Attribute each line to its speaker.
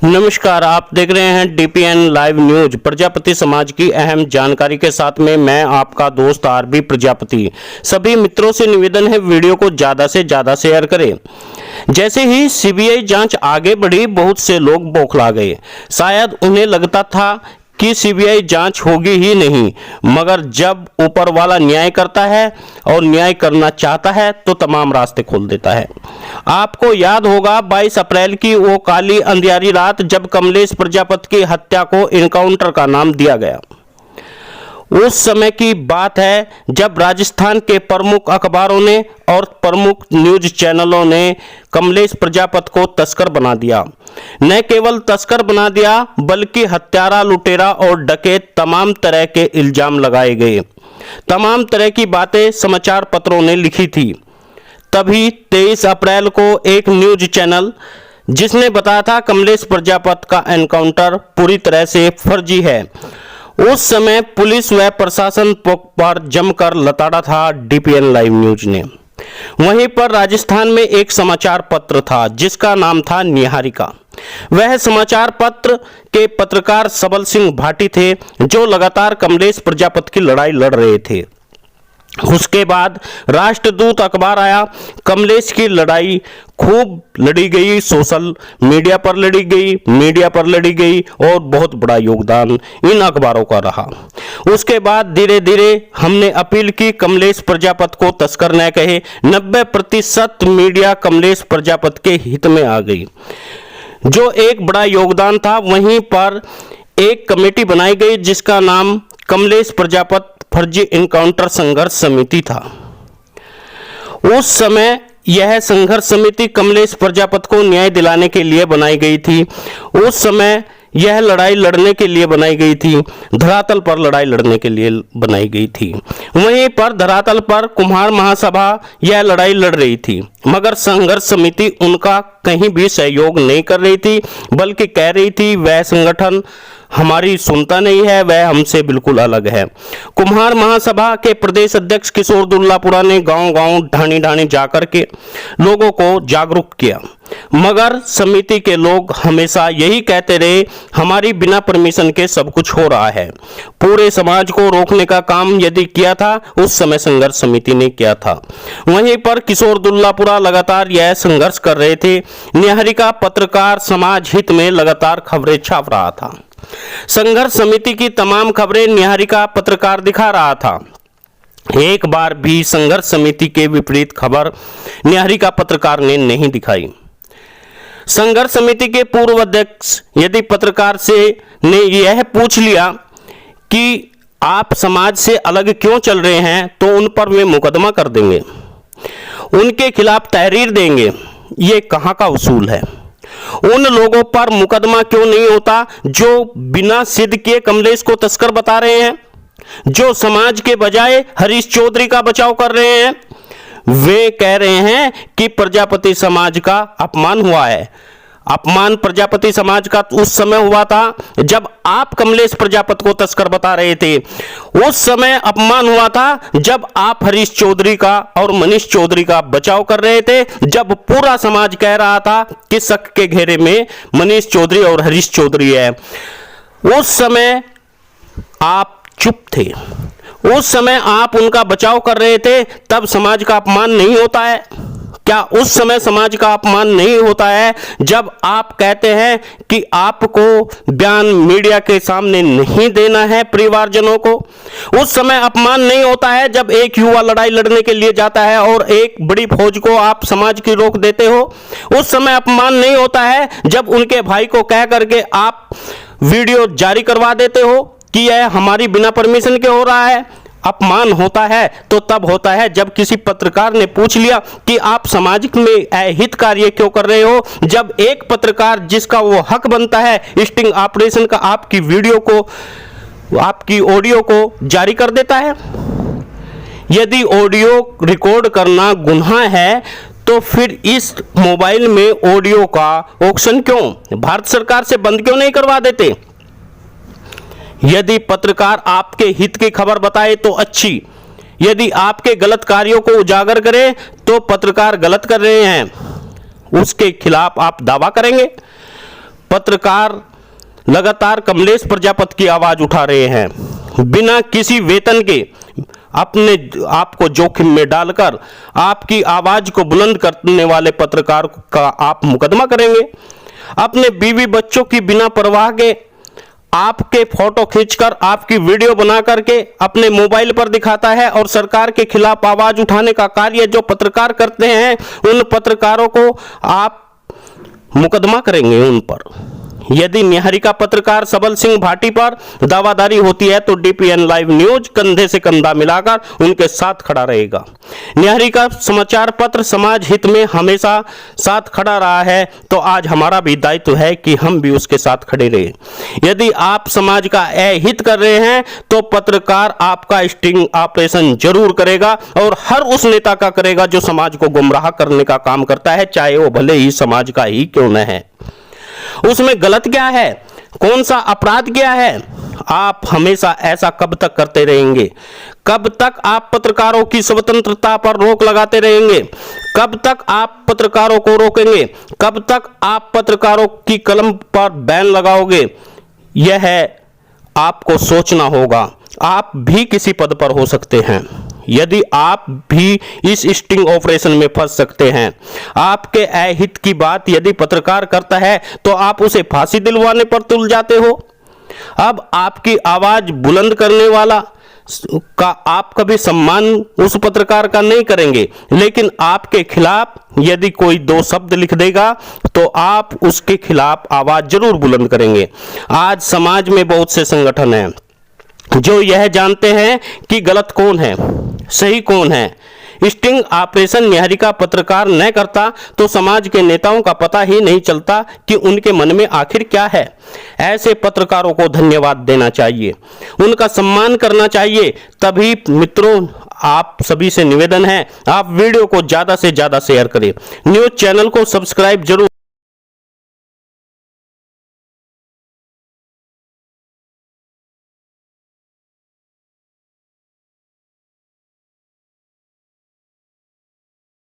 Speaker 1: नमस्कार, आप देख रहे हैं डीपीएन लाइव न्यूज। प्रजापति समाज की अहम जानकारी के साथ में मैं आपका दोस्त आरबी प्रजापति। सभी मित्रों से निवेदन है, वीडियो को ज्यादा से ज्यादा शेयर करें। जैसे ही सीबीआई जांच आगे बढ़ी, बहुत से लोग बौखला गए। शायद उन्हें लगता था कि सीबीआई जांच होगी ही नहीं, मगर जब ऊपर वाला न्याय करता है और न्याय करना चाहता है तो तमाम रास्ते खोल देता है। आपको याद होगा 22 अप्रैल की वो काली अंधियारी रात जब कमलेश प्रजापति की हत्या को इनकाउंटर का नाम दिया गया। उस समय की बात है जब राजस्थान के प्रमुख अखबारों ने और प्रमुख न्यूज चैनलों ने कमलेश प्रजापति को तस्कर बना दिया। न केवल तस्कर बना दिया बल्कि हत्यारा, लुटेरा और डकैत तमाम तरह के इल्जाम लगाए गए। तमाम तरह की बातें समाचार पत्रों ने लिखी थी। तभी 23 अप्रैल को एक न्यूज चैनल जिसने बताया था कमलेश प्रजापति का एनकाउंटर पूरी तरह से फर्जी है। उस समय पुलिस व प्रशासन पर जमकर लताड़ा था डीपीएन लाइव न्यूज ने। वहीं पर राजस्थान में एक समाचार पत्र था जिसका नाम था निहारिका। वह समाचार पत्र के पत्रकार सबल सिंह भाटी थे जो लगातार कमलेश प्रजापति की लड़ाई लड़ रहे थे। उसके बाद राष्ट्रदूत अखबार आया। कमलेश की लड़ाई खूब लड़ी गई, सोशल मीडिया पर लड़ी गई, मीडिया पर लड़ी गई और बहुत बड़ा योगदान इन अखबारों का रहा। उसके बाद धीरे धीरे हमने अपील की कमलेश प्रजापति को तस्कर न कहे। 90% मीडिया कमलेश प्रजापति के हित में आ गई, जो एक बड़ा योगदान था। वहीं पर एक कमेटी बनाई गई जिसका नाम कमलेश प्रजापति फर्जी इनकाउंटर संघर्ष समिति था। उस समय यह संघर्ष समिति कमलेश प्रजापति को न्याय दिलाने के लिए बनाई गई थी। उस समय यह लड़ाई लड़ने के लिए बनाई गई थी, धरातल पर लड़ाई लड़ने के लिए बनाई गई थी। वहीं पर धरातल पर कुम्हार महासभा यह लड़ाई लड़ रही थी, मगर संघर्ष समिति उनका कहीं भी सहयोग नहीं कर रही थी, बल्कि कह रही थी वह संगठन हमारी सुनता नहीं है, वह हमसे बिल्कुल अलग है। कुम्हार महासभा के प्रदेश अध्यक्ष किशोर दुल्लापुरा ने गांव-गांव, ढाणी-ढाणी जाकर के लोगों को जागरूक किया, मगर समिति के लोग हमेशा यही कहते रहे हमारी बिना परमिशन के सब कुछ हो रहा है। पूरे समाज को रोकने का काम यदि किया था उस समय संघर्ष समिति ने किया था। वहीं पर किशोर दुल्लापुरा लगातार यह संघर्ष कर रहे थे। निहारिका पत्रकार समाज हित में लगातार खबरें छाप रहा था। संघर्ष समिति की तमाम खबरें निहारिका पत्रकार दिखा रहा था। एक बार भी संघर्ष समिति के विपरीत खबर निहारिका पत्रकार ने नहीं दिखाई। संघर्ष समिति के पूर्व अध्यक्ष यदि पत्रकार से ने यह पूछ लिया कि आप समाज से अलग क्यों चल रहे हैं, तो उन पर वे मुकदमा कर देंगे, उनके खिलाफ तहरीर देंगे। ये कहां का उसूल है? उन लोगों पर मुकदमा क्यों नहीं होता जो बिना सिद्ध किए कमलेश को तस्कर बता रहे हैं, जो समाज के बजाय हरीश चौधरी का बचाव कर रहे हैं? वे कह रहे हैं कि प्रजापति समाज का अपमान हुआ है। अपमान प्रजापति समाज का उस समय हुआ था जब आप कमलेश प्रजापति को तस्कर बता रहे थे। उस समय अपमान हुआ था जब आप हरीश चौधरी का और मनीष चौधरी का बचाव कर रहे थे, जब पूरा समाज कह रहा था कि शक के घेरे में मनीष चौधरी और हरीश चौधरी है। उस समय आप चुप थे, उस समय आप उनका बचाव कर रहे थे। तब समाज का अपमान नहीं होता है क्या? उस समय समाज का अपमान नहीं होता है जब आप कहते हैं कि आपको बयान मीडिया के सामने नहीं देना है परिवारजनों को? उस समय अपमान नहीं होता है जब एक युवा लड़ाई लड़ने के लिए जाता है और एक बड़ी फौज को आप समाज की रोक देते हो? उस समय अपमान नहीं होता है जब उनके भाई को कह करके आप वीडियो जारी करवा देते हो कि यह हमारी बिना परमिशन के हो रहा है? अपमान होता है तो तब होता है जब किसी पत्रकार ने पूछ लिया कि आप समाज में अहित कार्य क्यों कर रहे हो। जब एक पत्रकार जिसका वो हक बनता है स्टिंग ऑपरेशन का आपकी वीडियो को, आपकी ऑडियो को जारी कर देता है। यदि ऑडियो रिकॉर्ड करना गुनाह है तो फिर इस मोबाइल में ऑडियो का ऑक्शन क्यों भारत सरकार से बंद क्यों नहीं करवा देते? यदि पत्रकार आपके हित की खबर बताए तो अच्छी, यदि आपके गलत कार्यों को उजागर करे तो पत्रकार गलत कर रहे हैं उसके खिलाफ आप दावा करेंगे। पत्रकार लगातार कमलेश प्रजापति की आवाज उठा रहे हैं। बिना किसी वेतन के अपने आप को जोखिम में डालकर आपकी आवाज को बुलंद करने वाले पत्रकार का आप मुकदमा करेंगे। अपने बीवी बच्चों की बिना परवाह के आपके फोटो खींचकर आपकी वीडियो बना करके अपने मोबाइल पर दिखाता है और सरकार के खिलाफ आवाज उठाने का कार्य जो पत्रकार करते हैं, उन पत्रकारों को आप मुकदमा करेंगे उन पर। यदि निहारिका पत्रकार सबल सिंह भाटी पर दावादारी होती है तो डीपीएन लाइव न्यूज कंधे से कंधा मिलाकर उनके साथ खड़ा रहेगा। निहारिका समाचार पत्र समाज हित में हमेशा साथ खड़ा रहा है, तो आज हमारा भी दायित्व है कि हम भी उसके साथ खड़े रहे। यदि आप समाज का अहित कर रहे हैं तो पत्रकार आपका स्टिंग ऑपरेशन जरूर करेगा और हर उस नेता का करेगा जो समाज को गुमराह करने का काम करता है, चाहे वो भले ही समाज का ही क्यों न है। उसमें गलत क्या है, कौन सा अपराध क्या है? आप हमेशा ऐसा कब तक करते रहेंगे? कब तक आप पत्रकारों की स्वतंत्रता पर रोक लगाते रहेंगे? कब तक आप पत्रकारों को रोकेंगे? कब तक आप पत्रकारों की कलम पर बैन लगाओगे? यह है आपको सोचना होगा। आप भी किसी पद पर हो सकते हैं। यदि आप भी इस स्टिंग ऑपरेशन में फंस सकते हैं। आपके अहित की बात यदि पत्रकार करता है तो आप उसे फांसी दिलवाने पर तुल जाते हो। अब आपकी आवाज बुलंद करने वाला का आप कभी सम्मान उस पत्रकार का नहीं करेंगे, लेकिन आपके खिलाफ यदि कोई दो शब्द लिख देगा तो आप उसके खिलाफ आवाज जरूर बुलंद करेंगे। आज समाज में बहुत से संगठन हैं जो यह जानते हैं कि गलत कौन है, सही कौन है। स्टिंग ऑपरेशन निहारिका पत्रकार न करता तो समाज के नेताओं का पता ही नहीं चलता कि उनके मन में आखिर क्या है। ऐसे पत्रकारों को धन्यवाद देना चाहिए, उनका सम्मान करना चाहिए। तभी मित्रों, आप सभी से निवेदन है, आप वीडियो को ज्यादा से ज्यादा शेयर करें। न्यूज चैनल को सब्सक्राइब जरूर